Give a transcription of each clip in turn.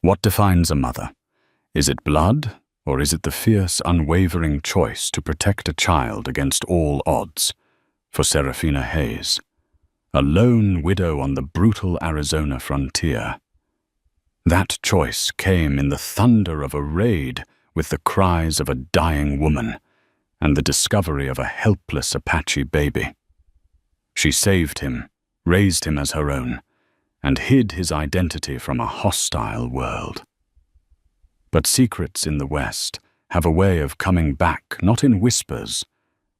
What defines a mother? Is it blood, or is it the fierce, unwavering choice to protect a child against all odds? For Serafina Hayes, a lone widow on the brutal Arizona frontier. That choice came in the thunder of a raid with the cries of a dying woman and the discovery of a helpless Apache baby. She saved him, raised him as her own, and hid his identity from a hostile world. But secrets in the West have a way of coming back not in whispers,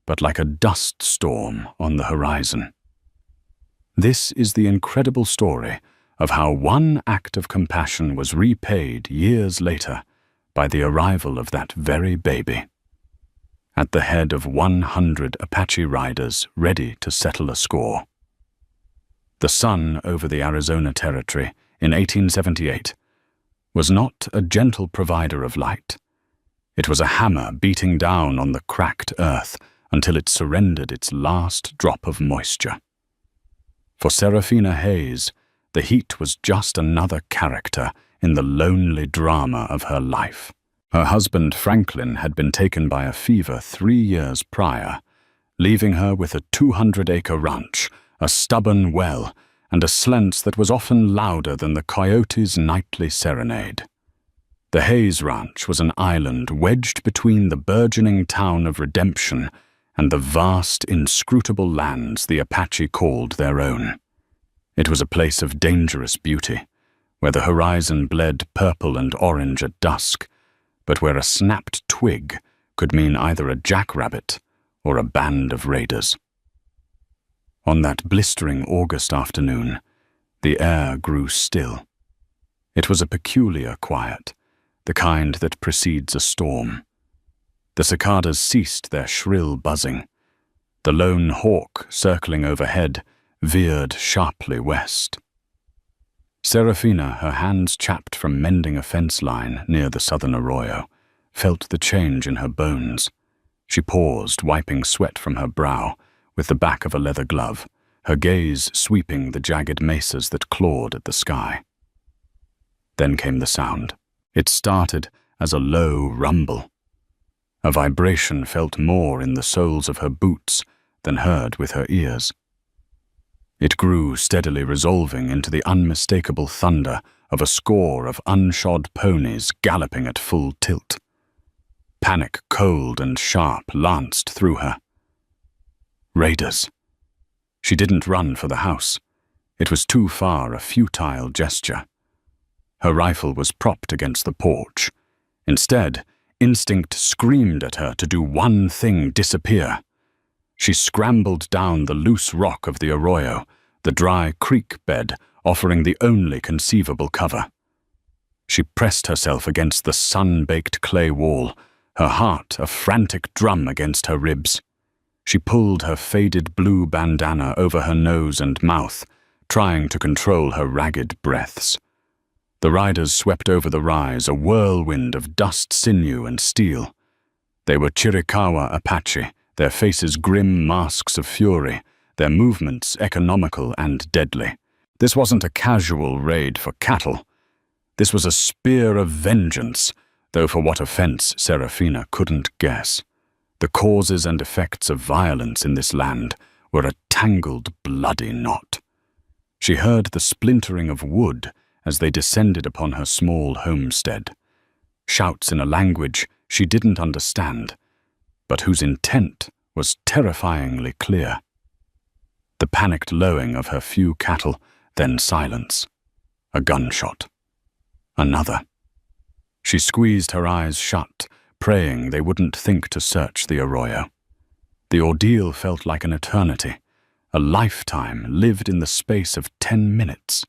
but like a dust storm on the horizon. This is the incredible story of how one act of compassion was repaid years later by the arrival of that very baby. At the head of 100 Apache riders ready to settle a score. The sun over the Arizona Territory in 1878 was not a gentle provider of light. It was a hammer beating down on the cracked earth until it surrendered its last drop of moisture. For Serafina Hayes, the heat was just another character in the lonely drama of her life. Her husband Franklin had been taken by a fever 3 years prior, leaving her with a 200-acre ranch, a stubborn well, and a slants that was often louder than the coyote's nightly serenade. The Hayes Ranch was an island wedged between the burgeoning town of Redemption and the vast, inscrutable lands the Apache called their own. It was a place of dangerous beauty, where the horizon bled purple and orange at dusk, but where a snapped twig could mean either a jackrabbit or a band of raiders. On that blistering August afternoon, the air grew still. It was a peculiar quiet, the kind that precedes a storm. The cicadas ceased their shrill buzzing. The lone hawk, circling overhead, veered sharply west. Serafina, her hands chapped from mending a fence line near the southern arroyo, felt the change in her bones. She paused, wiping sweat from her brow with the back of a leather glove, her gaze sweeping the jagged mesas that clawed at the sky. Then came the sound. It started as a low rumble. A vibration felt more in the soles of her boots than heard with her ears. It grew, steadily resolving into the unmistakable thunder of a score of unshod ponies galloping at full tilt. Panic, cold and sharp, lanced through her. Raiders. She didn't run for the house. It was too far a futile gesture. Her rifle was propped against the porch. Instead, instinct screamed at her to do one thing: disappear. She scrambled down the loose rock of the arroyo, the dry creek bed offering the only conceivable cover. She pressed herself against the sun-baked clay wall, her heart a frantic drum against her ribs. She pulled her faded blue bandana over her nose and mouth, trying to control her ragged breaths. The riders swept over the rise, a whirlwind of dust, sinew, and steel. They were Chiricahua Apache, their faces grim masks of fury, their movements economical and deadly. This wasn't a casual raid for cattle. This was a spear of vengeance, though for what offense Serafina couldn't guess. The causes and effects of violence in this land were a tangled, bloody knot. She heard the splintering of wood as they descended upon her small homestead. Shouts in a language she didn't understand, but whose intent was terrifyingly clear. The panicked lowing of her few cattle, then silence. A gunshot. Another. She squeezed her eyes shut, praying they wouldn't think to search the arroyo. The ordeal felt like an eternity, a lifetime lived in the space of 10 minutes.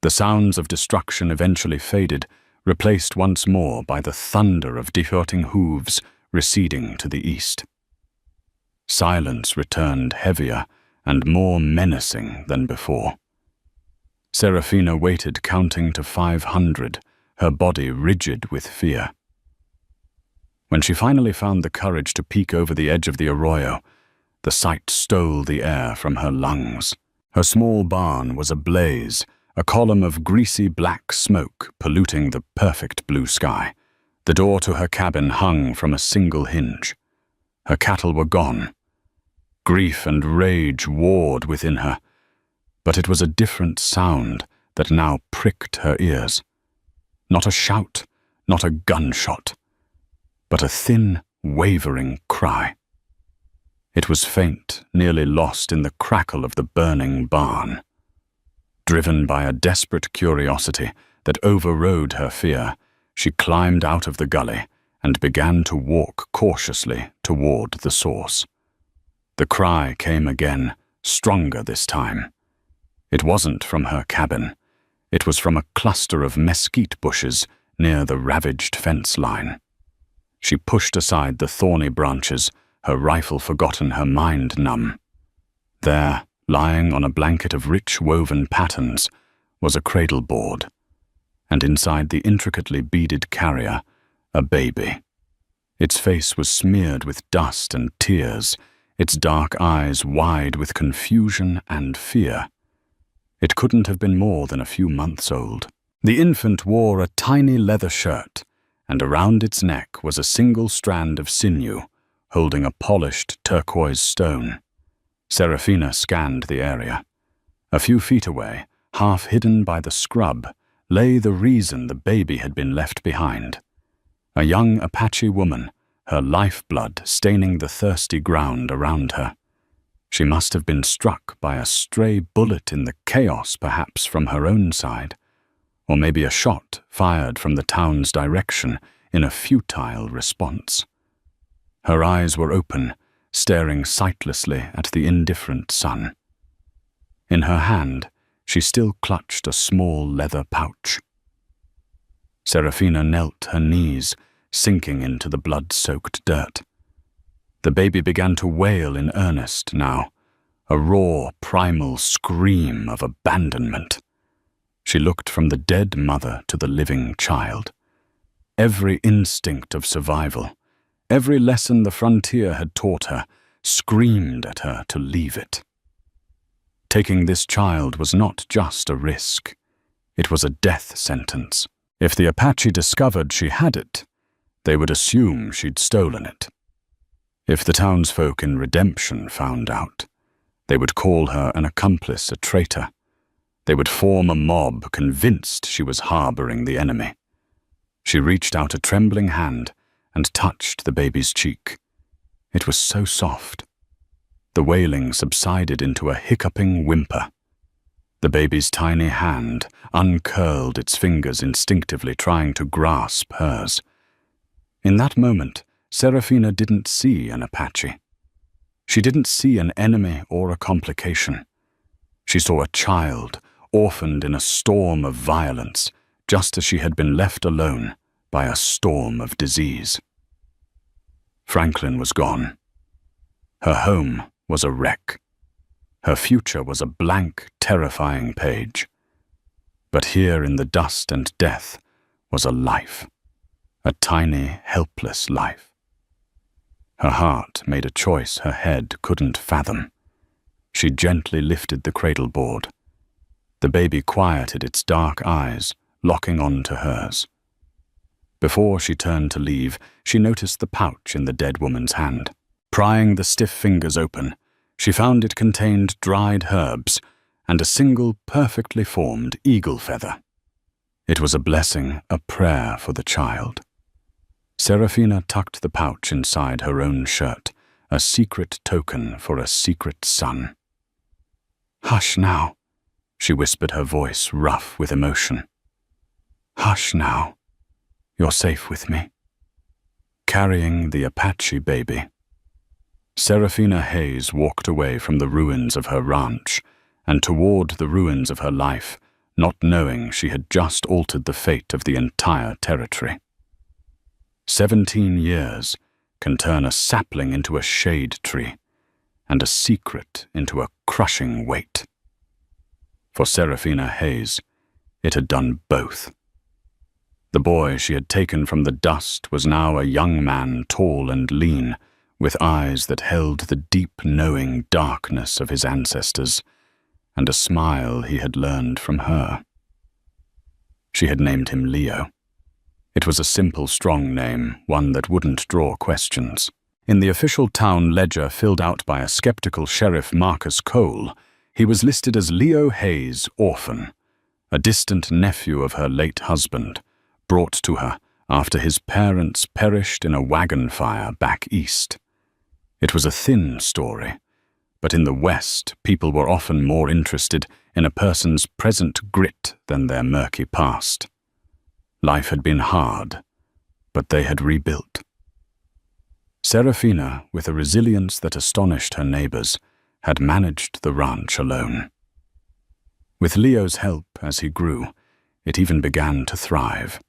The sounds of destruction eventually faded, replaced once more by the thunder of departing hooves receding to the east. Silence returned heavier and more menacing than before. Serafina waited, counting to 500, her body rigid with fear. When she finally found the courage to peek over the edge of the arroyo, the sight stole the air from her lungs. Her small barn was ablaze, a column of greasy black smoke polluting the perfect blue sky. The door to her cabin hung from a single hinge. Her cattle were gone. Grief and rage warred within her, but it was a different sound that now pricked her ears. Not a shout, not a gunshot, but a thin, wavering cry. It was faint, nearly lost in the crackle of the burning barn. Driven by a desperate curiosity that overrode her fear, she climbed out of the gully and began to walk cautiously toward the source. The cry came again, stronger this time. It wasn't from her cabin. It was from a cluster of mesquite bushes near the ravaged fence line. She pushed aside the thorny branches, her rifle forgotten, her mind numb. There, lying on a blanket of rich woven patterns, was a cradle board, and inside the intricately beaded carrier, a baby. Its face was smeared with dust and tears, its dark eyes wide with confusion and fear. It couldn't have been more than a few months old. The infant wore a tiny leather shirt, and around its neck was a single strand of sinew, holding a polished turquoise stone. Serafina scanned the area. A few feet away, half hidden by the scrub, lay the reason the baby had been left behind. A young Apache woman, her lifeblood staining the thirsty ground around her. She must have been struck by a stray bullet in the chaos, perhaps from her own side, or maybe a shot fired from the town's direction in a futile response. Her eyes were open, staring sightlessly at the indifferent sun. In her hand, she still clutched a small leather pouch. Serafina knelt her knees, sinking into the blood-soaked dirt. The baby began to wail in earnest now, a raw, primal scream of abandonment. She looked from the dead mother to the living child. Every instinct of survival, every lesson the frontier had taught her, screamed at her to leave it. Taking this child was not just a risk. It was a death sentence. If the Apache discovered she had it, they would assume she'd stolen it. If the townsfolk in Redemption found out, they would call her an accomplice, a traitor. They would form a mob convinced she was harboring the enemy. She reached out a trembling hand and touched the baby's cheek. It was so soft. The wailing subsided into a hiccuping whimper. The baby's tiny hand uncurled its fingers instinctively, trying to grasp hers. In that moment, Serafina didn't see an Apache. She didn't see an enemy or a complication. She saw a child, orphaned in a storm of violence, just as she had been left alone by a storm of disease. Franklin was gone. Her home was a wreck. Her future was a blank, terrifying page. But here in the dust and death was a life, a tiny, helpless life. Her heart made a choice her head couldn't fathom. She gently lifted the cradle board. The baby quieted its dark eyes, locking on to hers. Before she turned to leave, she noticed the pouch in the dead woman's hand. Prying the stiff fingers open, she found it contained dried herbs and a single perfectly formed eagle feather. It was a blessing, a prayer for the child. Serafina tucked the pouch inside her own shirt, a secret token for a secret son. "Hush now," she whispered, her voice rough with emotion. "Hush now. You're safe with me." Carrying the Apache baby, Serafina Hayes walked away from the ruins of her ranch and toward the ruins of her life, not knowing she had just altered the fate of the entire territory. 17 years can turn a sapling into a shade tree, and a secret into a crushing weight. For Serafina Hayes, it had done both. The boy she had taken from the dust was now a young man, tall and lean, with eyes that held the deep, knowing darkness of his ancestors, and a smile he had learned from her. She had named him Leo. It was a simple, strong name, one that wouldn't draw questions. In the official town ledger filled out by a skeptical Sheriff Marcus Cole, he was listed as Leo Hayes, orphan, a distant nephew of her late husband, brought to her after his parents perished in a wagon fire back east. It was a thin story, but in the West, people were often more interested in a person's present grit than their murky past. Life had been hard, but they had rebuilt. Serafina, with a resilience that astonished her neighbors, had managed the ranch alone. With Leo's help as he grew, it even began to thrive.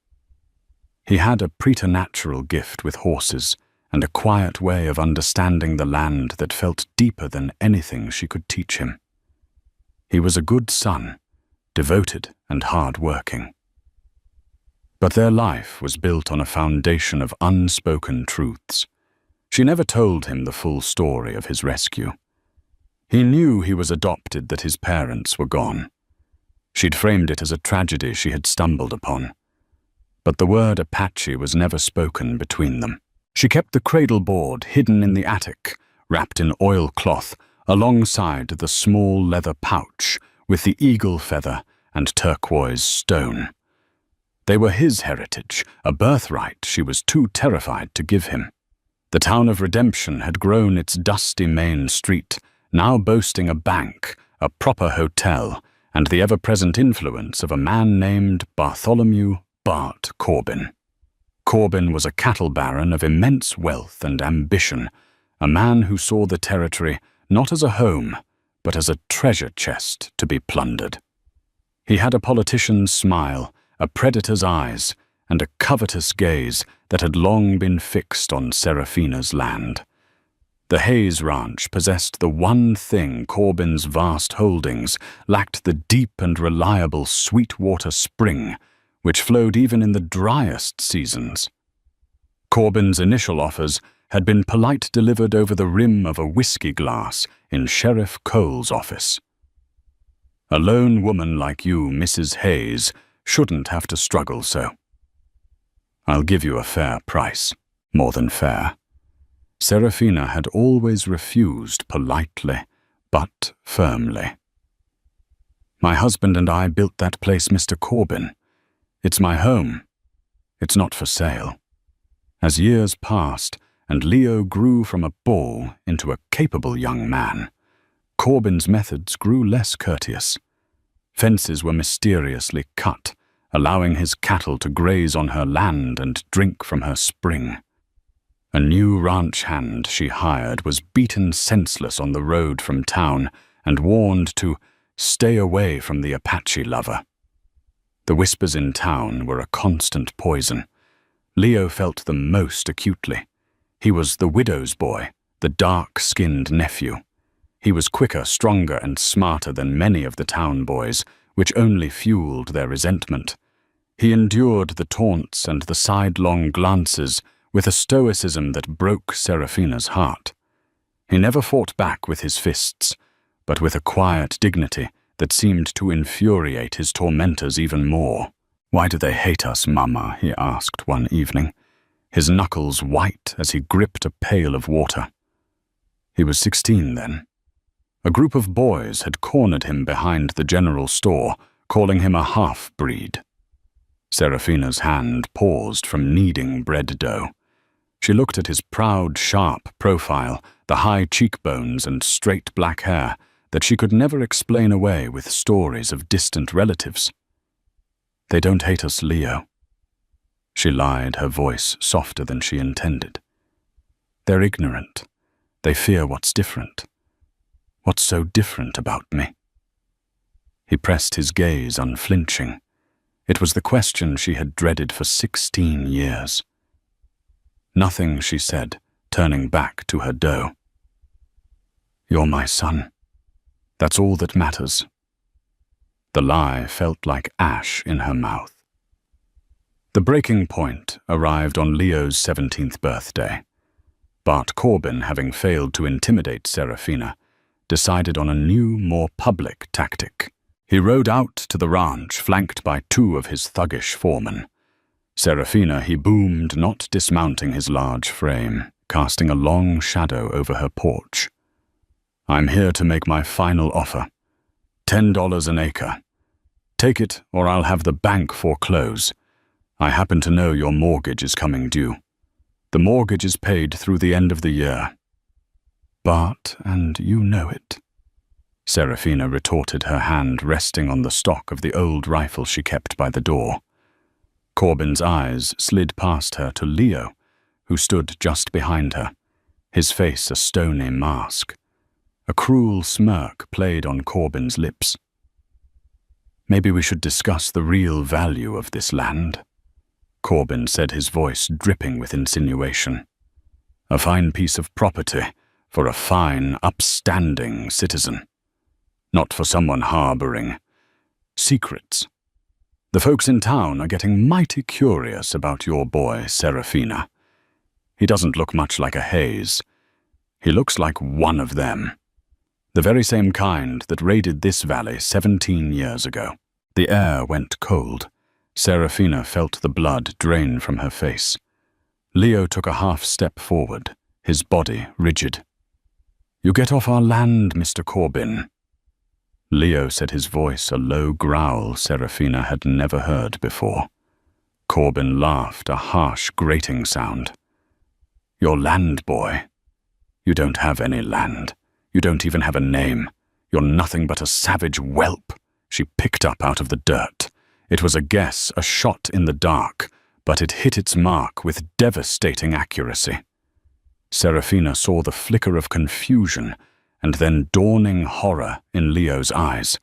He had a preternatural gift with horses and a quiet way of understanding the land that felt deeper than anything she could teach him. He was a good son, devoted and hard-working. But their life was built on a foundation of unspoken truths. She never told him the full story of his rescue. He knew he was adopted, that his parents were gone. She'd framed it as a tragedy she had stumbled upon. But the word Apache was never spoken between them. She kept the cradle board hidden in the attic, wrapped in oilcloth, alongside the small leather pouch with the eagle feather and turquoise stone. They were his heritage, a birthright she was too terrified to give him. The town of Redemption had grown its dusty main street, now boasting a bank, a proper hotel, and the ever-present influence of a man named Bartholomew Bart Corbin. Corbin was a cattle baron of immense wealth and ambition, a man who saw the territory not as a home, but as a treasure chest to be plundered. He had a politician's smile, a predator's eyes, and a covetous gaze that had long been fixed on Serafina's land. The Hayes Ranch possessed the one thing Corbin's vast holdings lacked: the deep and reliable Sweetwater spring, which flowed even in the driest seasons. Corbin's initial offers had been polite, delivered over the rim of a whiskey glass in Sheriff Cole's office. A lone woman like you, Mrs. Hayes, shouldn't have to struggle so. I'll give you a fair price, more than fair. Serafina had always refused politely, but firmly. My husband and I built that place, Mr. Corbin. It's my home. It's not for sale. As years passed, and Leo grew from a bull into a capable young man, Corbin's methods grew less courteous. Fences were mysteriously cut, allowing his cattle to graze on her land and drink from her spring. A new ranch hand she hired was beaten senseless on the road from town and warned to stay away from the Apache lover. The whispers in town were a constant poison. Leo felt them most acutely. He was the widow's boy, the dark-skinned nephew. He was quicker, stronger, and smarter than many of the town boys, which only fueled their resentment. He endured the taunts and the sidelong glances with a stoicism that broke Serafina's heart. He never fought back with his fists, but with a quiet dignity that seemed to infuriate his tormentors even more. "Why do they hate us, Mama?" he asked one evening, his knuckles white as he gripped a pail of water. He was 16 then. A group of boys had cornered him behind the general store, calling him a half-breed. Serafina's hand paused from kneading bread dough. She looked at his proud, sharp profile, the high cheekbones and straight black hair that she could never explain away with stories of distant relatives. "They don't hate us, Leo." She lied, her voice softer than she intended. "They're ignorant. They fear what's different. What's so different about me?" He pressed his gaze unflinching. It was the question she had dreaded for 16 years. "Nothing," she said, turning back to her dough. "You're my son. That's all that matters." The lie felt like ash in her mouth. The breaking point arrived on Leo's 17th birthday. Bart Corbin, having failed to intimidate Serafina, decided on a new, more public tactic. He rode out to the ranch, flanked by 2 of his thuggish foremen. Serafina he boomed, not dismounting his large frame, casting a long shadow over her porch. "I'm here to make my final offer. $10 an acre. Take it, or I'll have the bank foreclose. I happen to know your mortgage is coming due. The mortgage is paid through the end of the year." "But, and you know it," Serafina retorted, her hand resting on the stock of the old rifle she kept by the door. Corbin's eyes slid past her to Leo, who stood just behind her, his face a stony mask. A cruel smirk played on Corbin's lips. "Maybe we should discuss the real value of this land," Corbin said, his voice dripping with insinuation. "A fine piece of property for a fine, upstanding citizen. Not for someone harboring secrets. The folks in town are getting mighty curious about your boy, Serafina. He doesn't look much like a Hayes. He looks like one of them. The very same kind that raided this valley 17 years ago." The air went cold. Serafina felt the blood drain from her face. Leo took a half step forward, his body rigid. "You get off our land, Mr. Corbin." Leo said, his voice a low growl Serafina had never heard before. Corbin laughed, a harsh, grating sound. "Your land, boy. You don't have any land. You don't even have a name. You're nothing but a savage whelp," she picked up out of the dirt. It was a guess, a shot in the dark, but it hit its mark with devastating accuracy. Serafina saw the flicker of confusion and then dawning horror in Leo's eyes.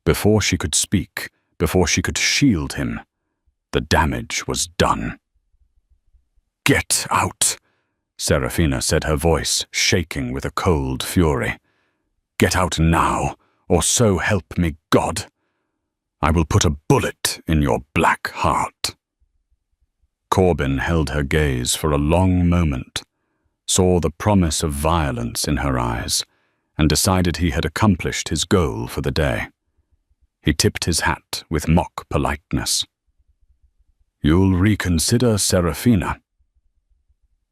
Before she could speak, before she could shield him, the damage was done. "Get out," Serafina said, her voice shaking with a cold fury. "Get out now, or so help me God. I will put a bullet in your black heart." Corbin held her gaze for a long moment, saw the promise of violence in her eyes, and decided he had accomplished his goal for the day. He tipped his hat with mock politeness. "You'll reconsider, Serafina?"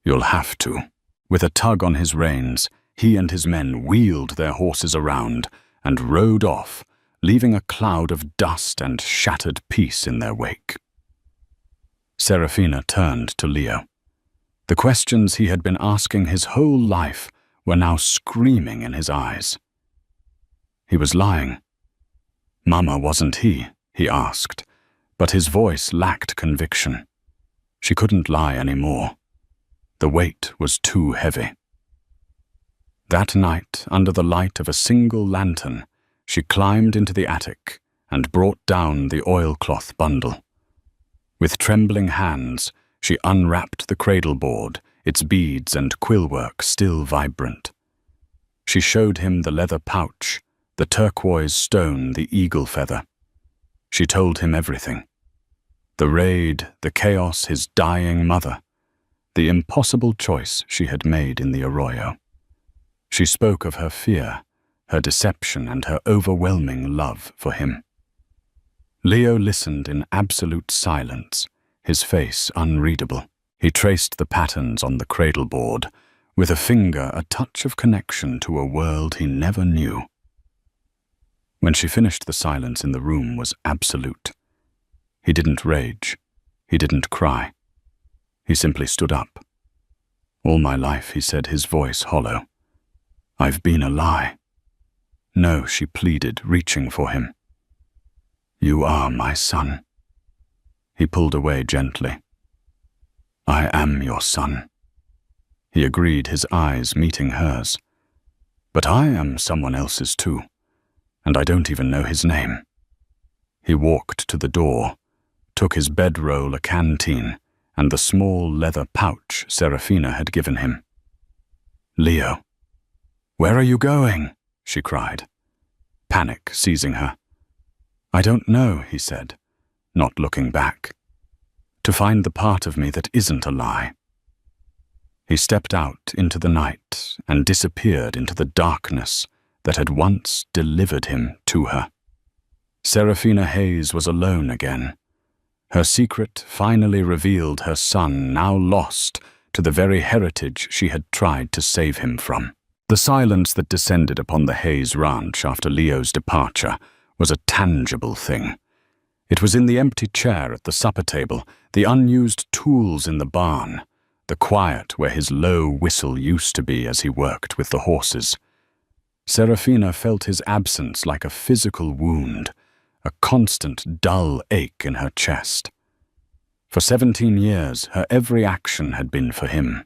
"You'll have to." With a tug on his reins, he and his men wheeled their horses around and rode off, leaving a cloud of dust and shattered peace in their wake. Serafina turned to Leo. The questions he had been asking his whole life were now screaming in his eyes. He was lying. "Mama, wasn't he?" he asked, but his voice lacked conviction. She couldn't lie anymore. The weight was too heavy. That night, under the light of a single lantern, she climbed into the attic and brought down the oilcloth bundle. With trembling hands, she unwrapped the cradle board, its beads and quillwork still vibrant. She showed him the leather pouch, the turquoise stone, the eagle feather. She told him everything. The raid, the chaos, his dying mother, the impossible choice she had made in the arroyo. She spoke of her fear, her deception, and her overwhelming love for him. Leo listened in absolute silence, his face unreadable. He traced the patterns on the cradle board, with a finger a touch of connection to a world he never knew. When she finished, the silence in the room was absolute. He didn't rage. He didn't cry. He simply stood up. "All my life," he said, his voice hollow, "I've been a lie." "No," she pleaded, reaching for him. "You are my son." He pulled away gently. "I am your son," he agreed, his eyes meeting hers. "But I am someone else's too, and I don't even know his name." He walked to the door, took his bedroll, a canteen, and the small leather pouch Serafina had given him. "Leo, where are you going?" she cried, panic seizing her. "I don't know," he said, not looking back. "To find the part of me that isn't a lie." He stepped out into the night and disappeared into the darkness that had once delivered him to her. Seraphina Hayes was alone again. Her secret finally revealed her son, now lost, to the very heritage she had tried to save him from. The silence that descended upon the Hayes ranch after Leo's departure was a tangible thing. It was in the empty chair at the supper table, the unused tools in the barn, the quiet where his low whistle used to be as he worked with the horses. Seraphina felt his absence like a physical wound, a constant dull ache in her chest. For 17 years, her every action had been for him.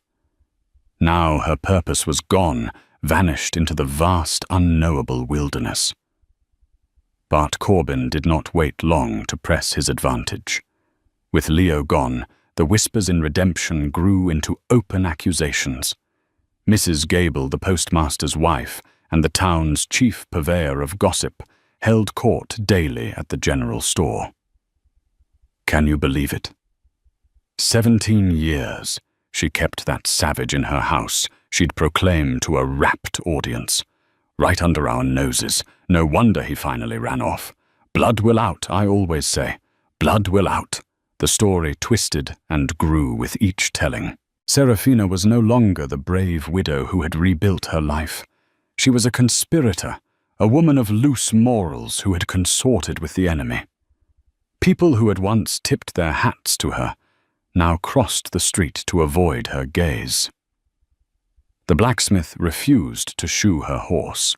Now her purpose was gone, vanished into the vast, unknowable wilderness. Bart Corbin did not wait long to press his advantage. With Leo gone, the whispers in redemption grew into open accusations. Mrs. Gable, the postmaster's wife, and the town's chief purveyor of gossip, held court daily at the general store. Can you believe it? 17 years she kept that savage in her house she'd proclaimed to a rapt audience. Right under our noses. No wonder he finally ran off. Blood will out, I always say. Blood will out. The story twisted and grew with each telling. Seraphina was no longer the brave widow who had rebuilt her life. She was a conspirator, a woman of loose morals who had consorted with the enemy. People who had once tipped their hats to her now crossed the street to avoid her gaze. The blacksmith refused to shoe her horse.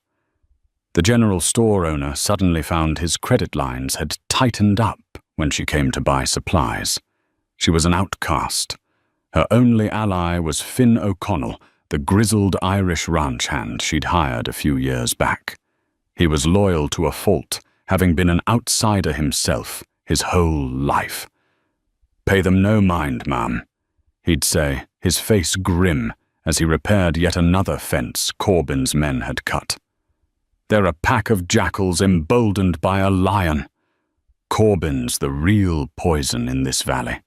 The general store owner suddenly found his credit lines had tightened up when she came to buy supplies. She was an outcast. Her only ally was Finn O'Connell, the grizzled Irish ranch hand she'd hired a few years back. He was loyal to a fault, having been an outsider himself his whole life. "Pay them no mind, ma'am," he'd say, his face grim, as he repaired yet another fence Corbin's men had cut. "They're a pack of jackals emboldened by a lion. Corbin's the real poison in this valley."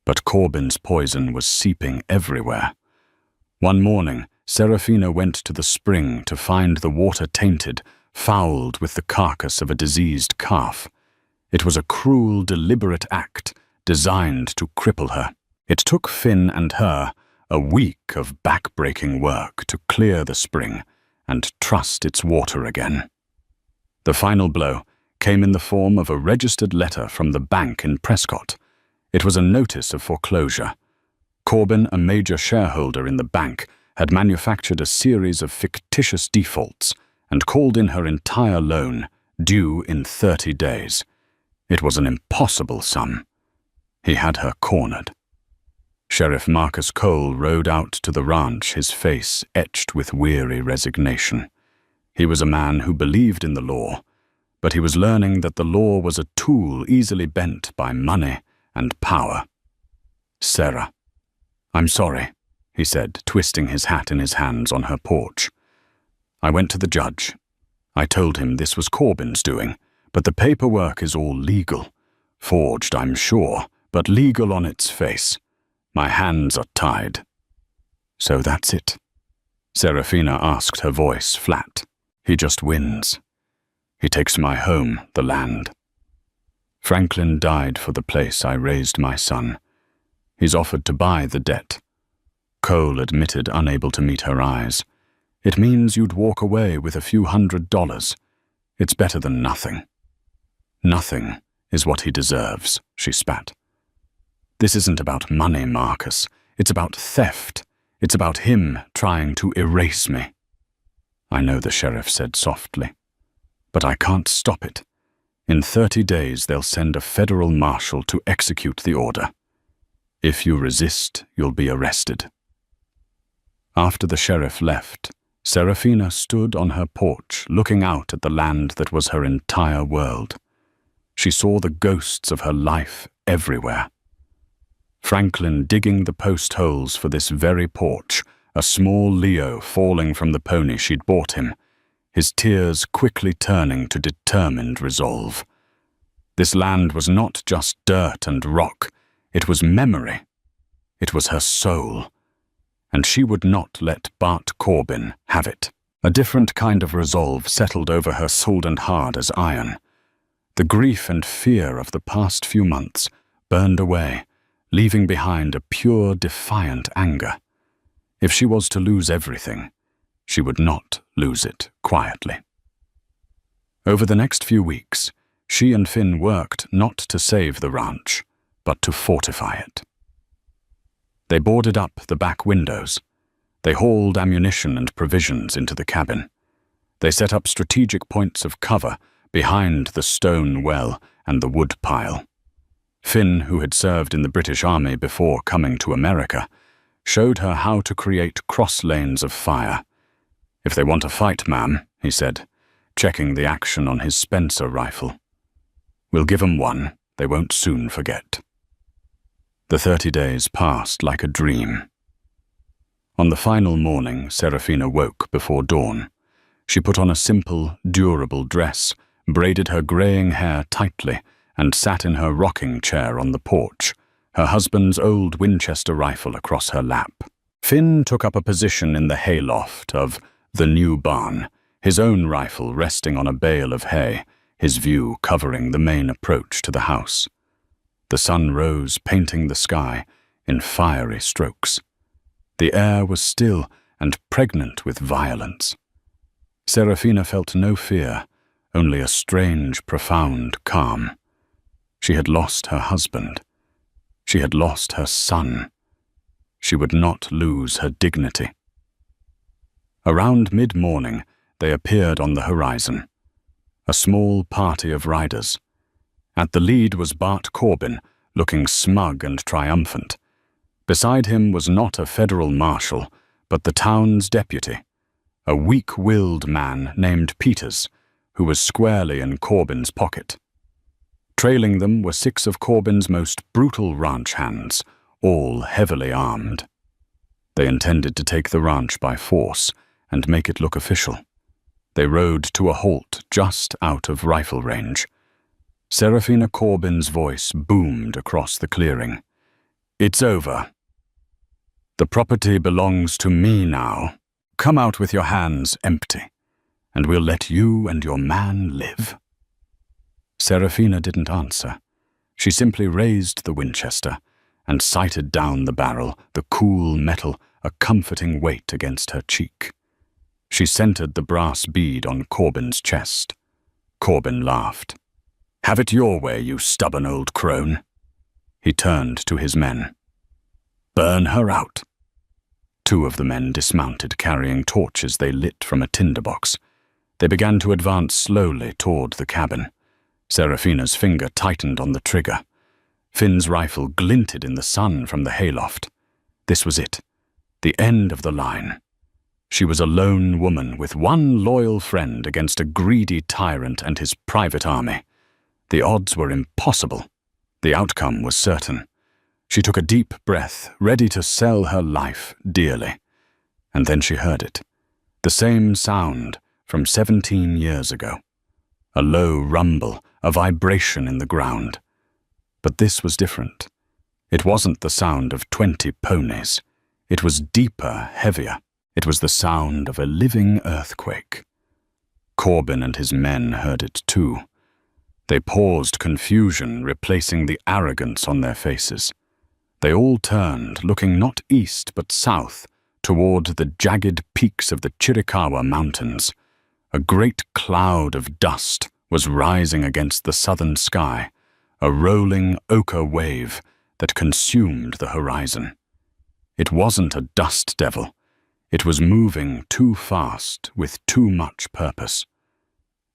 But Corbin's poison was seeping everywhere. One morning, Seraphina went to the spring to find the water tainted, fouled with the carcass of a diseased calf. It was a cruel, deliberate act designed to cripple her. It took Finn and her a week of back-breaking work to clear the spring and trust its water again. The final blow came in the form of a registered letter from the bank in Prescott. It was a notice of foreclosure. Corbin, a major shareholder in the bank, had manufactured a series of fictitious defaults and called in her entire loan, due in 30 days. It was an impossible sum. He had her cornered. Sheriff Marcus Cole rode out to the ranch, his face etched with weary resignation. He was a man who believed in the law, but he was learning that the law was a tool easily bent by money and power. "Sarah, I'm sorry," he said, twisting his hat in his hands on her porch. "I went to the judge. I told him this was Corbin's doing, but the paperwork is all legal. Forged, I'm sure, but legal on its face. My hands are tied." "So that's it?" Seraphina asked, her voice flat. "He just wins. He takes my home, the land. Franklin died for the place I raised my son. He's offered to buy the debt." Cole admitted, unable to meet her eyes. "It means you'd walk away with a few $100. It's better than nothing." "Nothing is what he deserves," she spat. "This isn't about money, Marcus. It's about theft. It's about him trying to erase me." "I know," the sheriff said softly, "but I can't stop it. In 30 days they'll send a federal marshal to execute the order. If you resist, you'll be arrested." After the sheriff left, Seraphina stood on her porch looking out at the land that was her entire world. She saw the ghosts of her life everywhere. Franklin digging the post holes for this very porch, a small Leo falling from the pony she'd bought him, his tears quickly turning to determined resolve. This land was not just dirt and rock, it was memory. It was her soul. And she would not let Bart Corbin have it. A different kind of resolve settled over her, cold and hard as iron. The grief and fear of the past few months burned away, leaving behind a pure, defiant anger. If she was to lose everything, she would not lose it quietly. Over the next few weeks, she and Finn worked not to save the ranch, but to fortify it. They boarded up the back windows. They hauled ammunition and provisions into the cabin. They set up strategic points of cover behind the stone well and the wood pile. Finn, who had served in the British Army before coming to America, showed her how to create cross lanes of fire. "If they want to fight, ma'am," he said, checking the action on his Spencer rifle. "We'll give 'em one they won't soon forget." The 30 days passed like a dream. On the final morning, Serafina woke before dawn. She put on a simple, durable dress, braided her graying hair tightly, and sat in her rocking chair on the porch, her husband's old Winchester rifle across her lap. Finn took up a position in the hayloft of the new barn, his own rifle resting on a bale of hay, his view covering the main approach to the house. The sun rose, painting the sky in fiery strokes. The air was still and pregnant with violence. Serafina felt no fear, only a strange, profound calm. She had lost her husband. She had lost her son. She would not lose her dignity. Around mid-morning, they appeared on the horizon. A small party of riders. At the lead was Bart Corbin, looking smug and triumphant. Beside him was not a federal marshal, but the town's deputy, a weak-willed man named Peters, who was squarely in Corbin's pocket. Trailing them were 6 of Corbin's most brutal ranch hands, all heavily armed. They intended to take the ranch by force and make it look official. They rode to a halt just out of rifle range. Serafina Corbin's voice boomed across the clearing. "It's over. The property belongs to me now. Come out with your hands empty, and we'll let you and your man live." Serafina didn't answer. She simply raised the Winchester and sighted down the barrel, the cool metal a comforting weight against her cheek. She centered the brass bead on Corbin's chest. Corbin laughed. "Have it your way, you stubborn old crone." He turned to his men. "Burn her out." 2 of the men dismounted, carrying torches they lit from a tinderbox. They began to advance slowly toward the cabin. Serafina's finger tightened on the trigger. Finn's rifle glinted in the sun from the hayloft. This was it, the end of the line. She was a lone woman with one loyal friend against a greedy tyrant and his private army. The odds were impossible. The outcome was certain. She took a deep breath, ready to sell her life dearly. And then she heard it. The same sound from 17 years ago. A low rumble, a vibration in the ground. But this was different. It wasn't the sound of 20 ponies. It was deeper, heavier. It was the sound of a living earthquake. Corbin and his men heard it too. They paused, confusion replacing the arrogance on their faces. They all turned, looking not east but south, toward the jagged peaks of the Chiricahua Mountains. A great cloud of dust was rising against the southern sky, a rolling ochre wave that consumed the horizon. It wasn't a dust devil. It was moving too fast with too much purpose.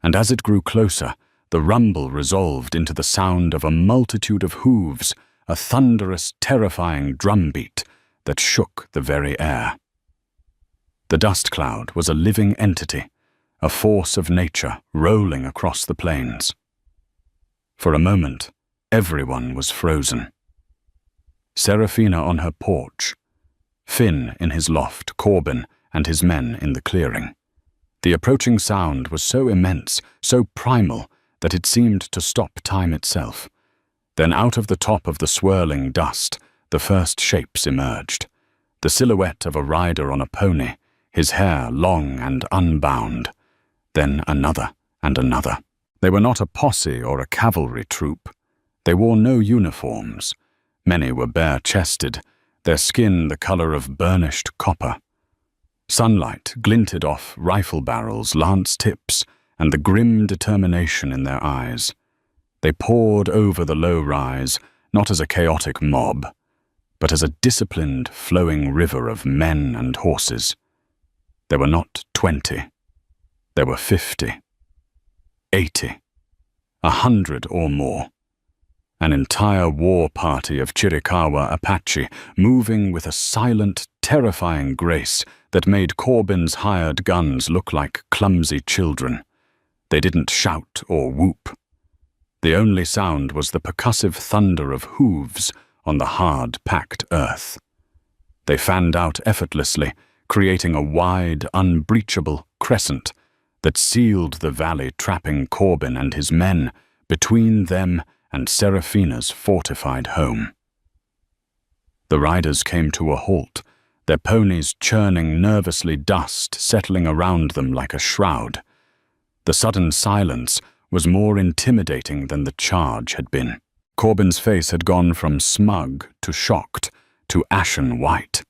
And as it grew closer, the rumble resolved into the sound of a multitude of hooves, a thunderous, terrifying drumbeat that shook the very air. The dust cloud was a living entity, a force of nature rolling across the plains. For a moment, everyone was frozen. Serafina on her porch, Finn in his loft, Corbin and his men in the clearing. The approaching sound was so immense, so primal, that it seemed to stop time itself. Then out of the top of the swirling dust, the first shapes emerged. The silhouette of a rider on a pony, his hair long and unbound. Then another and another. They were not a posse or a cavalry troop. They wore no uniforms. Many were bare-chested, their skin the color of burnished copper. Sunlight glinted off rifle barrels, lance tips, and the grim determination in their eyes. They poured over the low rise, not as a chaotic mob, but as a disciplined, flowing river of men and horses. There were not 20. There were 50, 80, 100 or more. An entire war party of Chiricahua Apache, moving with a silent, terrifying grace that made Corbin's hired guns look like clumsy children. They didn't shout or whoop. The only sound was the percussive thunder of hooves on the hard, packed earth. They fanned out effortlessly, creating a wide, unbreachable crescent that sealed the valley, trapping Corbin and his men between them and Serafina's fortified home. The riders came to a halt, their ponies churning nervously, dust settling around them like a shroud. The sudden silence was more intimidating than the charge had been. Corbin's face had gone from smug to shocked to ashen white.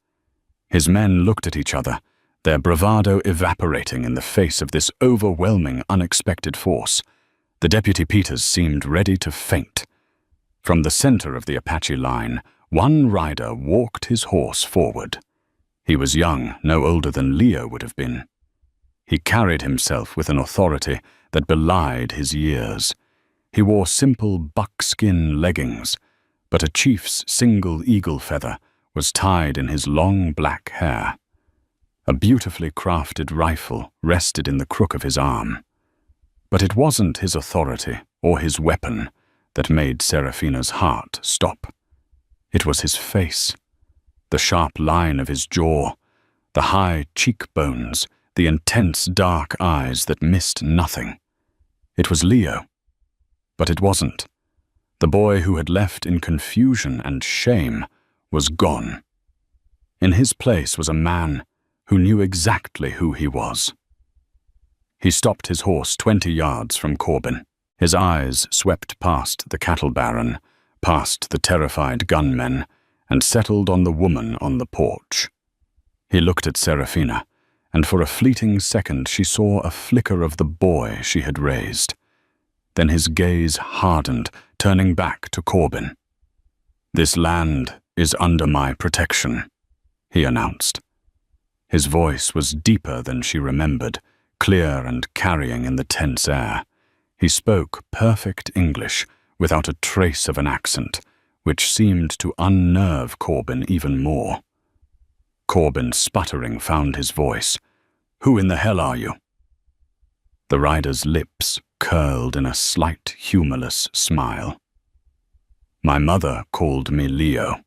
His men looked at each other, their bravado evaporating in the face of this overwhelming, unexpected force. The Deputy Peters seemed ready to faint. From the center of the Apache line, one rider walked his horse forward. He was young, no older than Leo would have been. He carried himself with an authority that belied his years. He wore simple buckskin leggings, but a chief's single eagle feather was tied in his long black hair. A beautifully crafted rifle rested in the crook of his arm. But it wasn't his authority or his weapon that made Serafina's heart stop. It was his face, the sharp line of his jaw, the high cheekbones, the intense dark eyes that missed nothing. It was Leo. But it wasn't. The boy who had left in confusion and shame was gone. In his place was a man who knew exactly who he was. He stopped his horse 20 yards from Corbin. His eyes swept past the cattle baron, past the terrified gunmen, and settled on the woman on the porch. He looked at Serafina, and for a fleeting second she saw a flicker of the boy she had raised. Then his gaze hardened, turning back to Corbin. "This land is under my protection," he announced. His voice was deeper than she remembered, clear and carrying in the tense air. He spoke perfect English, without a trace of an accent, which seemed to unnerve Corbin even more. Corbin, sputtering, found his voice. "Who in the hell are you?" The rider's lips curled in a slight, humorless smile. "My mother called me Leo.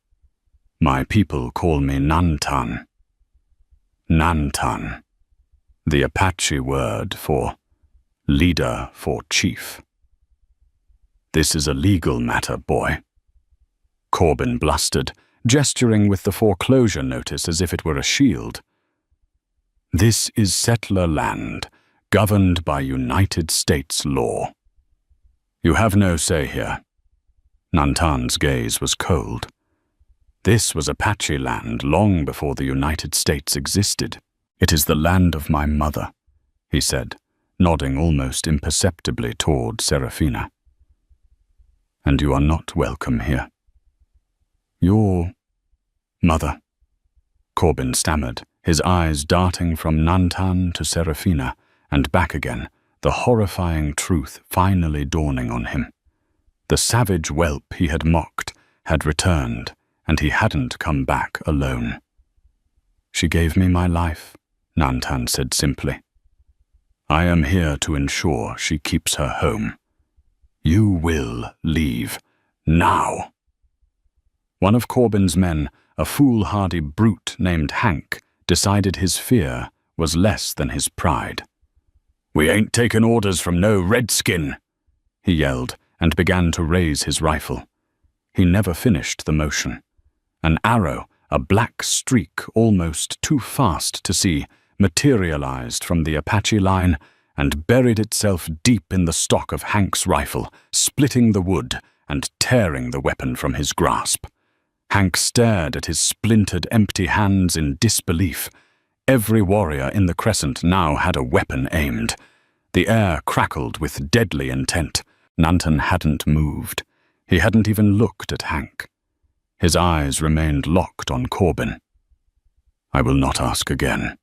My people call me Nantan." Nantan, the Apache word for leader, for chief. "This is a legal matter, boy," Corbin blustered, gesturing with the foreclosure notice as if it were a shield. "This is settler land, governed by United States law. You have no say here." Nantan's gaze was cold. "This was Apache land long before the United States existed. It is the land of my mother," he said, nodding almost imperceptibly toward Serafina. "And you are not welcome here." "Your mother," Corbin stammered, his eyes darting from Nantan to Serafina and back again, the horrifying truth finally dawning on him. The savage whelp he had mocked had returned, and he hadn't come back alone. "She gave me my life," Nantan said simply. "I am here to ensure she keeps her home. You will leave now." One of Corbin's men, a foolhardy brute named Hank, decided his fear was less than his pride. "We ain't taking orders from no redskin," he yelled, and began to raise his rifle. He never finished the motion. An arrow, a black streak almost too fast to see, materialized from the Apache line and buried itself deep in the stock of Hank's rifle, splitting the wood and tearing the weapon from his grasp. Hank stared at his splintered, empty hands in disbelief. Every warrior in the crescent now had a weapon aimed. The air crackled with deadly intent. Nantan hadn't moved. He hadn't even looked at Hank. His eyes remained locked on Corbin. "I will not ask again,"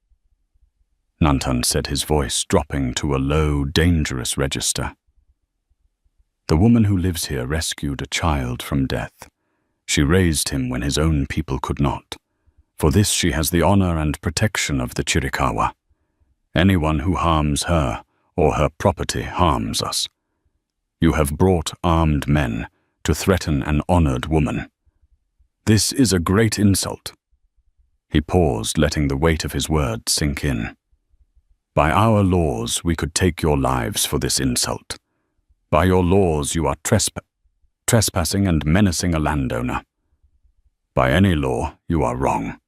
Nantan said, his voice dropping to a low, dangerous register. "The woman who lives here rescued a child from death. She raised him when his own people could not. For this she has the honor and protection of the Chiricahua. Anyone who harms her or her property harms us. You have brought armed men to threaten an honored woman. This is a great insult." He paused, letting the weight of his words sink in. "By our laws, we could take your lives for this insult. By your laws, you are trespassing and menacing a landowner. By any law, you are wrong."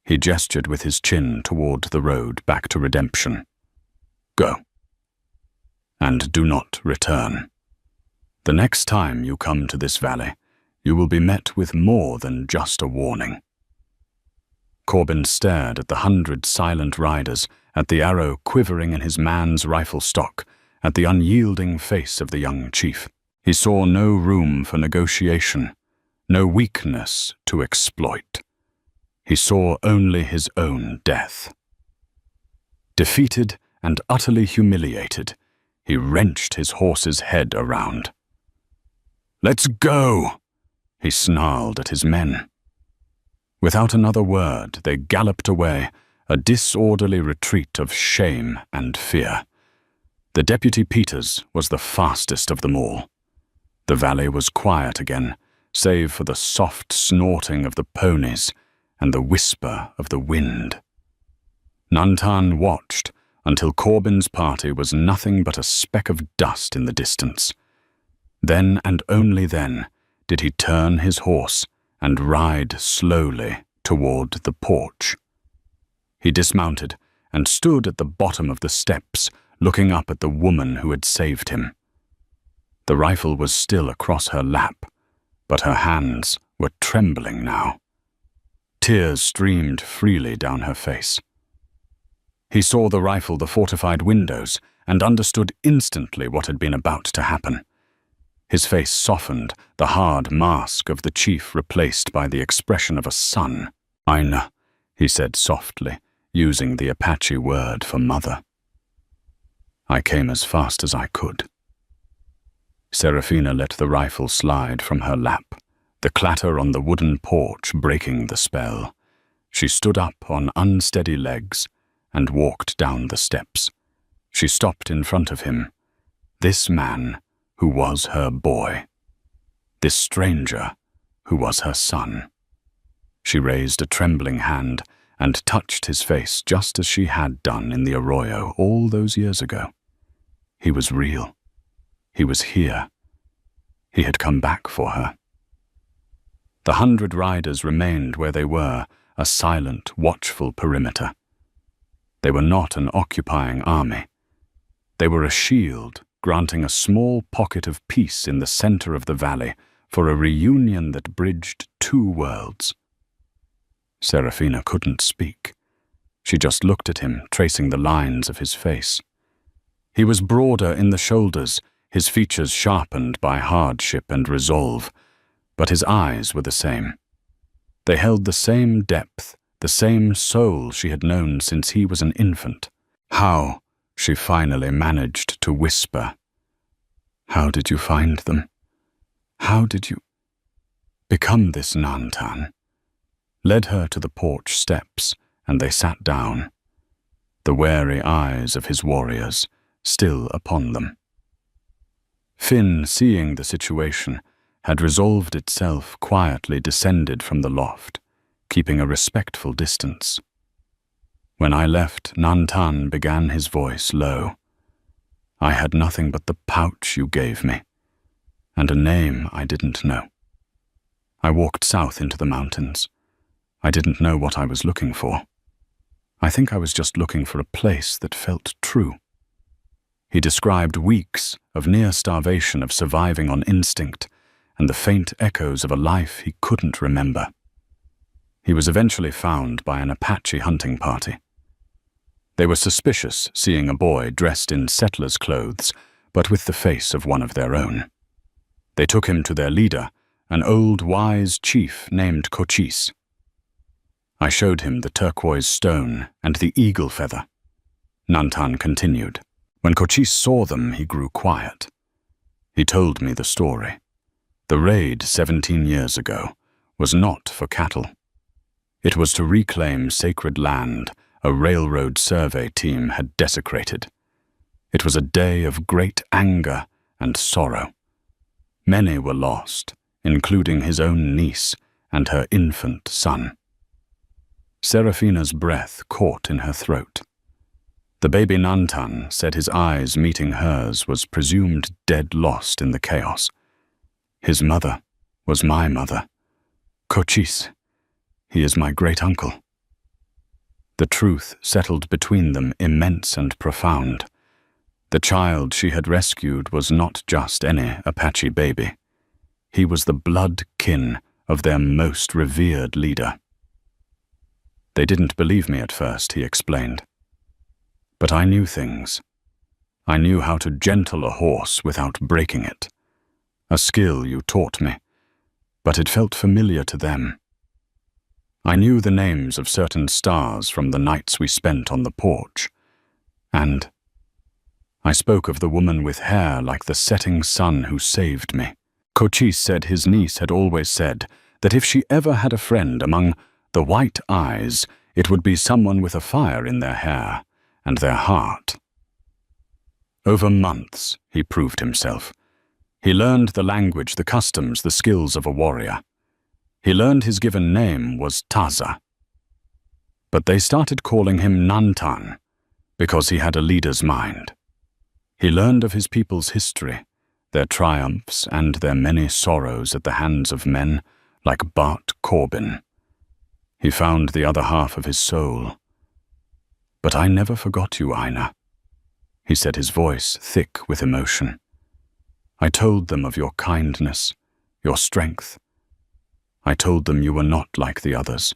He gestured with his chin toward the road back to redemption. "Go. And do not return. The next time you come to this valley, you will be met with more than just a warning." Corbin stared at the 100 silent riders, at the arrow quivering in his man's rifle stock, at the unyielding face of the young chief. He saw no room for negotiation, no weakness to exploit. He saw only his own death. Defeated and utterly humiliated, he wrenched his horse's head around. "Let's go!" he snarled at his men. Without another word, they galloped away, a disorderly retreat of shame and fear. The Deputy Peters was the fastest of them all. The valley was quiet again, save for the soft snorting of the ponies and the whisper of the wind. Nantan watched until Corbin's party was nothing but a speck of dust in the distance. Then and only then did he turn his horse and ride slowly toward the porch. He dismounted and stood at the bottom of the steps, looking up at the woman who had saved him. The rifle was still across her lap, but her hands were trembling now. Tears streamed freely down her face. He saw the rifle, the fortified windows, and understood instantly what had been about to happen. His face softened, the hard mask of the chief replaced by the expression of a son. "Aina," he said softly, using the Apache word for mother. "I came as fast as I could." Serafina let the rifle slide from her lap, the clatter on the wooden porch breaking the spell. She stood up on unsteady legs and walked down the steps. She stopped in front of him. This man who was her boy. This stranger who was her son. She raised a trembling hand and touched his face just as she had done in the arroyo all those years ago. He was real. He was here. He had come back for her. The 100 riders remained where they were, a silent, watchful perimeter. They were not an occupying army. They were a shield, granting a small pocket of peace in the center of the valley for a reunion that bridged 2 worlds. Serafina couldn't speak. She just looked at him, tracing the lines of his face. He was broader in the shoulders, his features sharpened by hardship and resolve, but his eyes were the same. They held the same depth, the same soul she had known since he was an infant. "How?" she finally managed to whisper. "How did you find them? How did you become this Nantan?" Led her to the porch steps, and they sat down, the wary eyes of his warriors still upon them. Finn, seeing the situation, had resolved itself, quietly descended from the loft, keeping a respectful distance. "When I left, Nantan began his voice low. I had nothing but the pouch you gave me, and a name I didn't know. I walked south into the mountains. I didn't know what I was looking for. I think I was just looking for a place that felt true. He described weeks of near starvation, of surviving on instinct, and the faint echoes of a life he couldn't remember. He was eventually found by an Apache hunting party. They were suspicious, seeing a boy dressed in settler's clothes, but with the face of one of their own. They took him to their leader, an old, wise chief named Cochise. I showed him the turquoise stone and the eagle feather. Nantan continued. When Cochise saw them, he grew quiet. He told me the story. The raid 17 years ago was not for cattle. It was to reclaim sacred land a railroad survey team had desecrated. It was a day of great anger and sorrow. Many were lost, including his own niece and her infant son. Serafina's breath caught in her throat. The baby Nantan said his eyes meeting hers was presumed dead lost in the chaos. His mother was my mother. Cochise, he is my great-uncle. The truth settled between them, immense and profound. The child she had rescued was not just any Apache baby. He was the blood kin of their most revered leader. They didn't believe me at first, he explained. But I knew things. I knew how to gentle a horse without breaking it. A skill you taught me, but it felt familiar to them. I knew the names of certain stars from the nights we spent on the porch, and I spoke of the woman with hair like the setting sun who saved me. Cochise said his niece had always said that if she ever had a friend among the white eyes, it would be someone with a fire in their hair and their heart. Over months, he proved himself. He learned the language, the customs, the skills of a warrior. He learned his given name was Taza. But they started calling him Nantan because he had a leader's mind. He learned of his people's history, their triumphs and their many sorrows at the hands of men like Bart Corbin. He found the other half of his soul. But I never forgot you, Aina, he said, his voice thick with emotion. I told them of your kindness, your strength. I told them you were not like the others,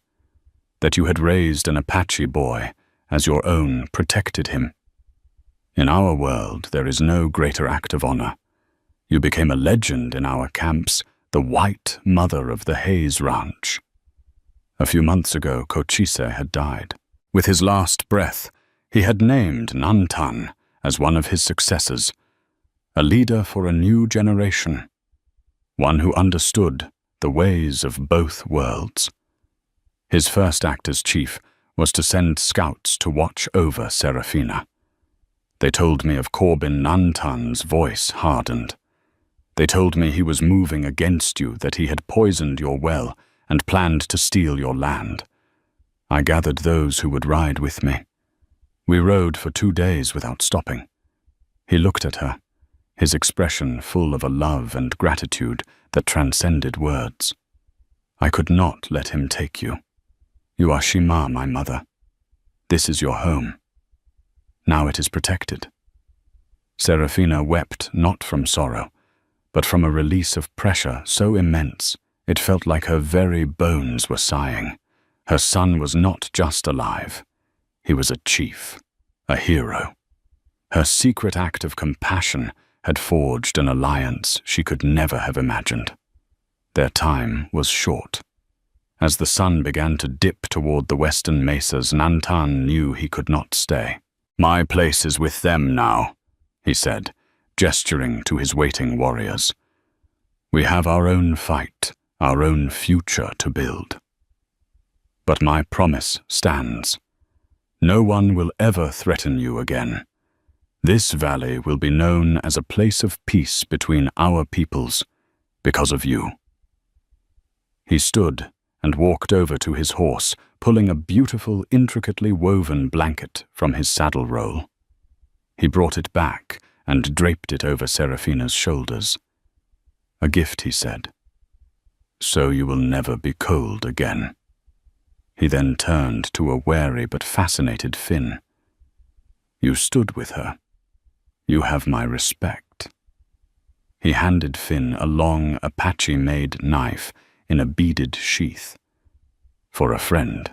that you had raised an Apache boy as your own, protected him. In our world, there is no greater act of honor. You became a legend in our camps, the white mother of the Hayes Ranch. A few months ago, Cochise had died. With his last breath, he had named Nantan as one of his successors, a leader for a new generation, one who understood the ways of both worlds. His first act as chief was to send scouts to watch over Serafina. They told me of Corbin Nantan's voice hardened. They told me he was moving against you, that he had poisoned your well and planned to steal your land. I gathered those who would ride with me. We rode for 2 days without stopping. He looked at her, his expression full of a love and gratitude that transcended words. I could not let him take you. You are Shima, my mother. This is your home. Now it is protected. Serafina wept not from sorrow, but from a release of pressure so immense it felt like her very bones were sighing. Her son was not just alive. He was a chief, a hero. Her secret act of compassion had forged an alliance she could never have imagined. Their time was short. As the sun began to dip toward the western mesas, Nantan knew he could not stay. My place is with them now, he said, gesturing to his waiting warriors. We have our own fight, our own future to build. But my promise stands. No one will ever threaten you again. This valley will be known as a place of peace between our peoples because of you. He stood and walked over to his horse, pulling a beautiful, intricately woven blanket from his saddle roll. He brought it back and draped it over Serafina's shoulders. A gift, he said. So you will never be cold again. He then turned to a wary but fascinated Finn. You stood with her. You have my respect." He handed Finn a long Apache-made knife in a beaded sheath. "For a friend."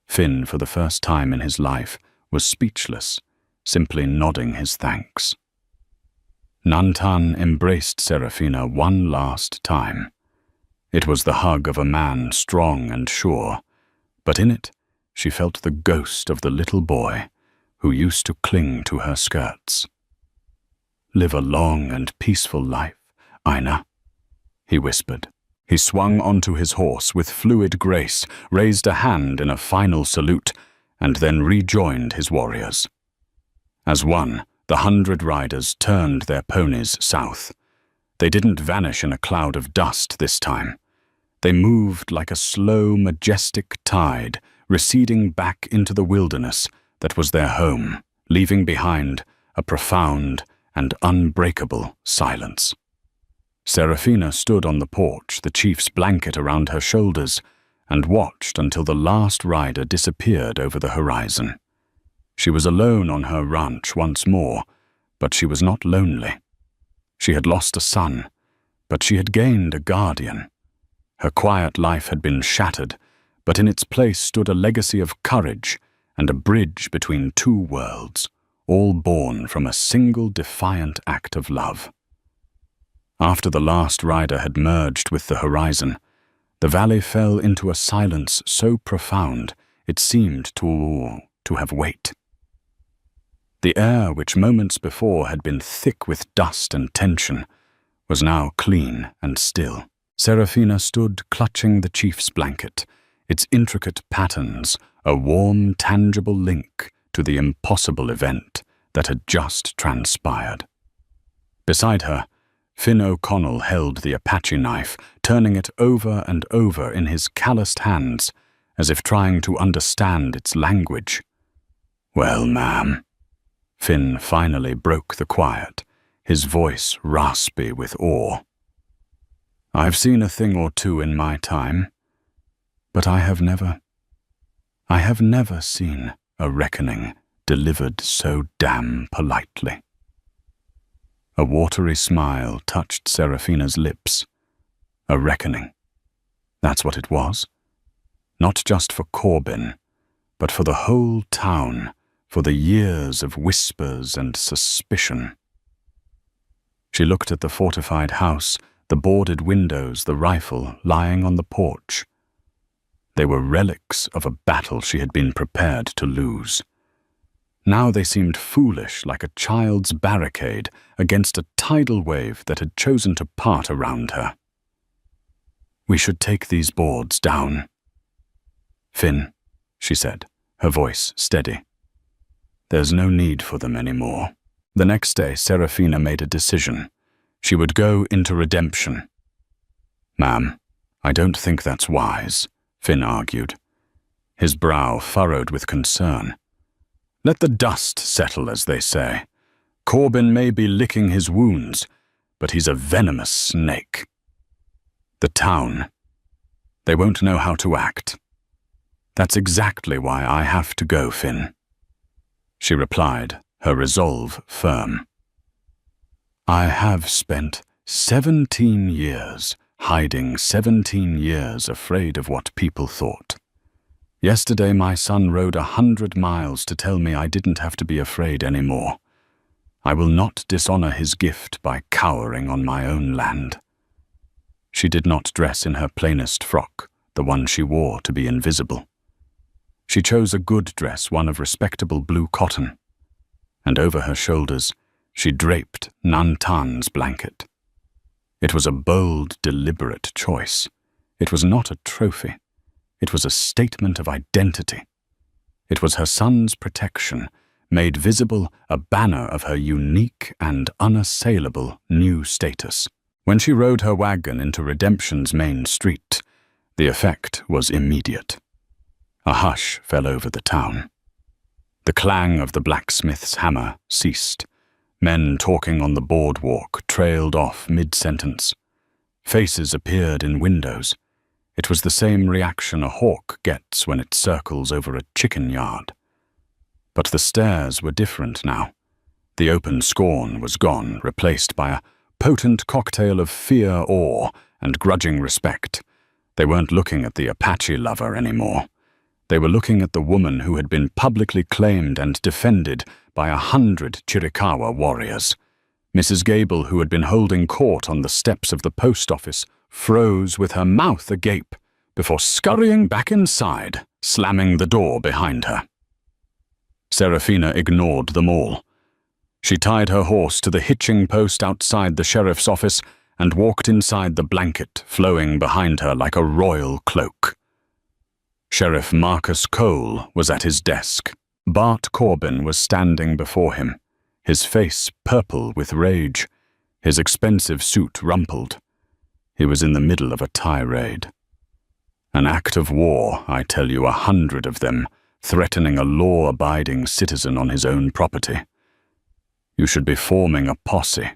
Finn, for the first time in his life, was speechless, simply nodding his thanks. Nantan embraced Serafina one last time. It was the hug of a man strong and sure, but in it she felt the ghost of the little boy who used to cling to her skirts. "Live a long and peaceful life, Aina," he whispered. He swung onto his horse with fluid grace, raised a hand in a final salute, and then rejoined his warriors. As one, the 100 riders turned their ponies south. They didn't vanish in a cloud of dust this time. They moved like a slow, majestic tide, receding back into the wilderness that was their home, leaving behind a profound and unbreakable silence. Serafina stood on the porch, the chief's blanket around her shoulders, and watched until the last rider disappeared over the horizon. She was alone on her ranch once more, but she was not lonely. She had lost a son, but she had gained a guardian. Her quiet life had been shattered, but in its place stood a legacy of courage and a bridge between two worlds, all born from a single defiant act of love. After the last rider had merged with the horizon, the valley fell into a silence so profound it seemed to have weight. The air, which moments before had been thick with dust and tension, was now clean and still. Serafina stood clutching the chief's blanket, its intricate patterns a warm, tangible link to the impossible event that had just transpired. Beside her, Finn O'Connell held the Apache knife, turning it over and over in his calloused hands, as if trying to understand its language. "Well, ma'am." Finn finally broke the quiet, his voice raspy with awe. "I've seen a thing or two in my time, but I have never seen a reckoning delivered so damn politely." A watery smile touched Serafina's lips. A reckoning. That's what it was. Not just for Corbin, but for the whole town, for the years of whispers and suspicion. She looked at the fortified house, the boarded windows, the rifle lying on the porch. They were relics of a battle she had been prepared to lose. Now they seemed foolish, like a child's barricade against a tidal wave that had chosen to part around her. "We should take these boards down." "Finn," she said, her voice steady. "There's no need for them anymore." The next day, Serafina made a decision. She would go into redemption. "Ma'am, I don't think that's wise," Finn argued, his brow furrowed with concern. "Let the dust settle, as they say. Corbin may be licking his wounds, but he's a venomous snake. The town, they won't know how to act. That's exactly why I have to go, Finn," she replied, her resolve firm. "I have spent 17 years hiding, 17 years afraid of what people thought. Yesterday my son rode 100 miles to tell me I didn't have to be afraid anymore. I will not dishonor his gift by cowering on my own land." She did not dress in her plainest frock, the one she wore to be invisible. She chose a good dress, one of respectable blue cotton, and over her shoulders she draped Nantan's blanket. It was a bold, deliberate choice. It was not a trophy. It was a statement of identity. It was her son's protection, made visible a banner of her unique and unassailable new status. When she rode her wagon into Redemption's main street, the effect was immediate. A hush fell over the town. The clang of the blacksmith's hammer ceased. Men talking on the boardwalk trailed off mid-sentence. Faces appeared in windows. It was the same reaction a hawk gets when it circles over a chicken yard. But the stares were different now. The open scorn was gone, replaced by a potent cocktail of fear, awe, and grudging respect. They weren't looking at the Apache lover anymore. They were looking at the woman who had been publicly claimed and defended by 100 Chiricahua warriors. Mrs. Gable, who had been holding court on the steps of the post office, froze with her mouth agape before scurrying back inside, slamming the door behind her. Serafina ignored them all. She tied her horse to the hitching post outside the sheriff's office and walked inside the blanket flowing behind her like a royal cloak. Sheriff Marcus Cole was at his desk. Bart Corbin was standing before him, his face purple with rage, his expensive suit rumpled. He was in the middle of a tirade. An act of war, I tell you, 100 of them, threatening a law-abiding citizen on his own property. You should be forming a posse.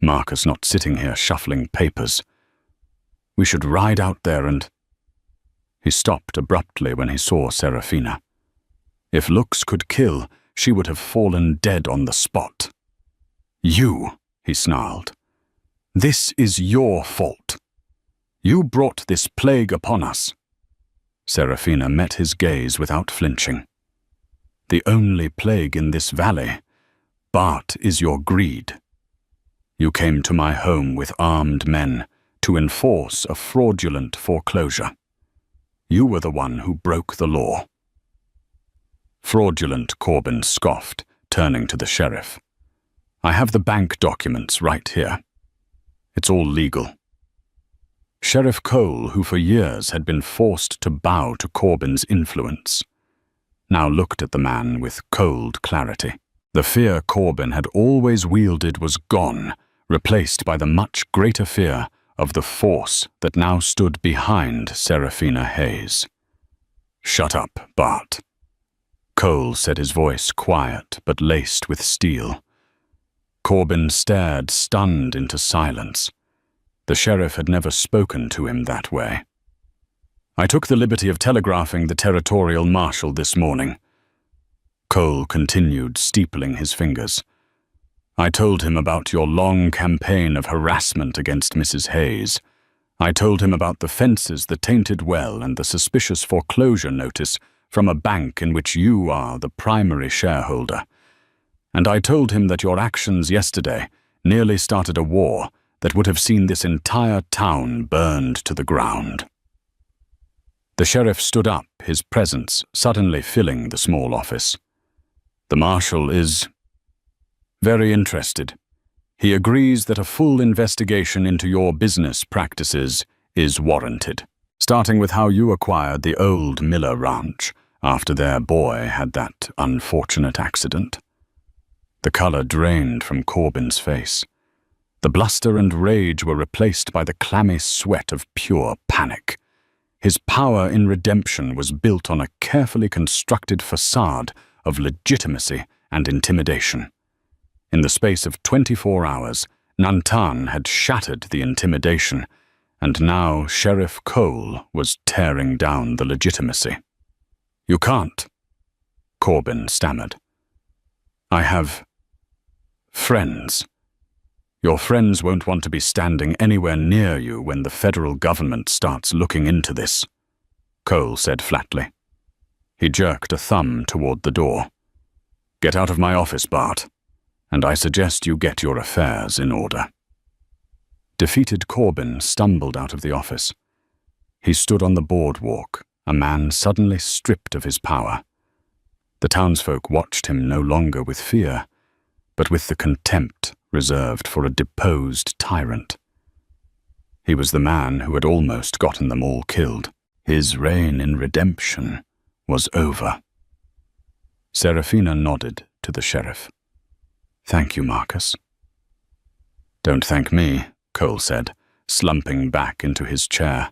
Marcus not sitting here shuffling papers. We should ride out there and... He stopped abruptly when he saw Serafina. If looks could kill, she would have fallen dead on the spot. You, he snarled. This is your fault. You brought this plague upon us. Serafina met his gaze without flinching. The only plague in this valley, Bart, is your greed. You came to my home with armed men to enforce a fraudulent foreclosure. You were the one who broke the law. Fraudulent, Corbin scoffed, turning to the sheriff. I have the bank documents right here. It's all legal. Sheriff Cole, who for years had been forced to bow to Corbin's influence, now looked at the man with cold clarity. The fear Corbin had always wielded was gone, replaced by the much greater fear of the force that now stood behind Serafina Hayes. Shut up, Bart. Cole said, his voice quiet but laced with steel. Corbin stared, stunned, into silence. The sheriff had never spoken to him that way. I took the liberty of telegraphing the territorial marshal this morning. Cole continued, steepling his fingers. I told him about your long campaign of harassment against Mrs. Hayes. I told him about the fences, the tainted well, and the suspicious foreclosure notice from a bank in which you are the primary shareholder. And I told him that your actions yesterday nearly started a war that would have seen this entire town burned to the ground. The sheriff stood up, his presence suddenly filling the small office. The marshal is very interested. He agrees that a full investigation into your business practices is warranted, starting with how you acquired the old Miller Ranch after their boy had that unfortunate accident. The color drained from Corbin's face. The bluster and rage were replaced by the clammy sweat of pure panic. His power in redemption was built on a carefully constructed facade of legitimacy and intimidation. In the space of 24 hours, Nantan had shattered the intimidation, and now Sheriff Cole was tearing down the legitimacy. You can't, Corbin stammered. I have friends. Your friends won't want to be standing anywhere near you when the federal government starts looking into this, Cole said flatly. He jerked a thumb toward the door. Get out of my office, Bart, and I suggest you get your affairs in order. Defeated Corbin stumbled out of the office. He stood on the boardwalk, a man suddenly stripped of his power. The townsfolk watched him no longer with fear, but with the contempt reserved for a deposed tyrant. He was the man who had almost gotten them all killed. His reign in redemption was over. Serafina nodded to the sheriff. Thank you, Marcus. Don't thank me, Cole said, slumping back into his chair,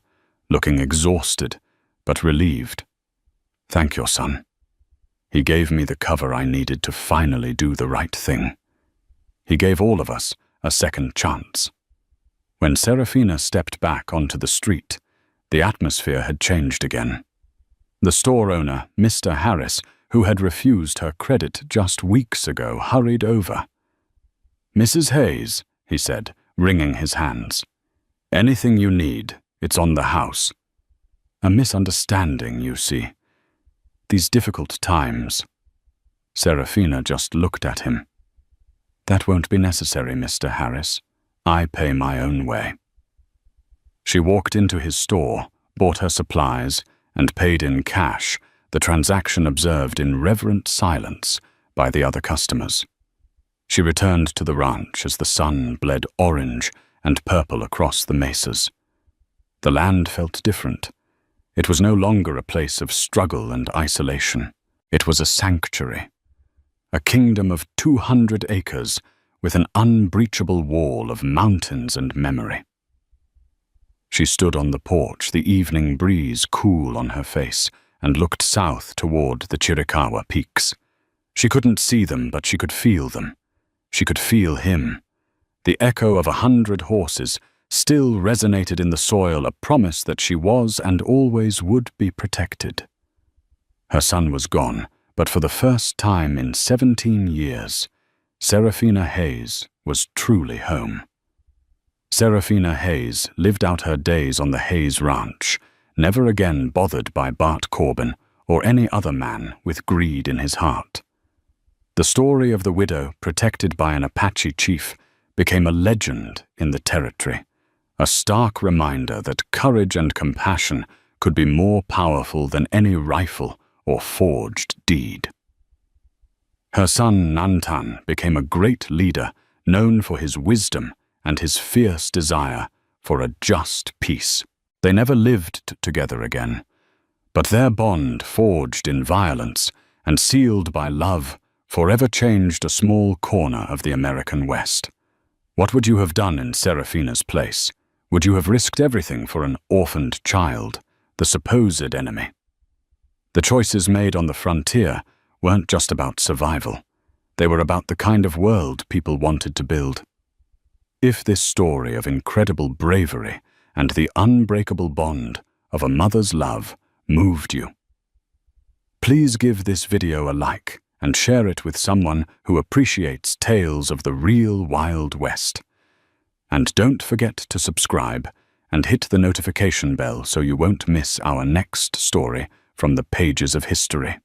looking exhausted but relieved. Thank your son. He gave me the cover I needed to finally do the right thing. He gave all of us a second chance. When Serafina stepped back onto the street, the atmosphere had changed again. The store owner, Mr. Harris, who had refused her credit just weeks ago, hurried over. "Mrs. Hayes," he said, wringing his hands. "Anything you need, it's on the house. A misunderstanding, you see. These difficult times." Serafina just looked at him. "That won't be necessary, Mr. Harris. I pay my own way." She walked into his store, bought her supplies, and paid in cash, the transaction observed in reverent silence by the other customers. She returned to the ranch as the sun bled orange and purple across the mesas. The land felt different. It was no longer a place of struggle and isolation. It was a sanctuary, a kingdom of 200 acres with an unbreachable wall of mountains and memory. She stood on the porch, the evening breeze cool on her face, and looked south toward the Chiricahua peaks. She couldn't see them, but she could feel them. She could feel him. The echo of 100 horses still resonated in the soil, a promise that she was and always would be protected. Her son was gone, but for the first time in 17 years, Serafina Hayes was truly home. Serafina Hayes lived out her days on the Hayes Ranch, never again bothered by Bart Corbin or any other man with greed in his heart. The story of the widow protected by an Apache chief became a legend in the territory, a stark reminder that courage and compassion could be more powerful than any rifle or forged deed. Her son Nantan became a great leader, known for his wisdom and his fierce desire for a just peace. They never lived together again, but their bond, forged in violence and sealed by love, forever changed a small corner of the American West. What would you have done in Serafina's place? Would you have risked everything for an orphaned child, the supposed enemy? The choices made on the frontier weren't just about survival. They were about the kind of world people wanted to build. If this story of incredible bravery and the unbreakable bond of a mother's love moved you, please give this video a like and share it with someone who appreciates tales of the real Wild West. And don't forget to subscribe and hit the notification bell so you won't miss our next story from the pages of history.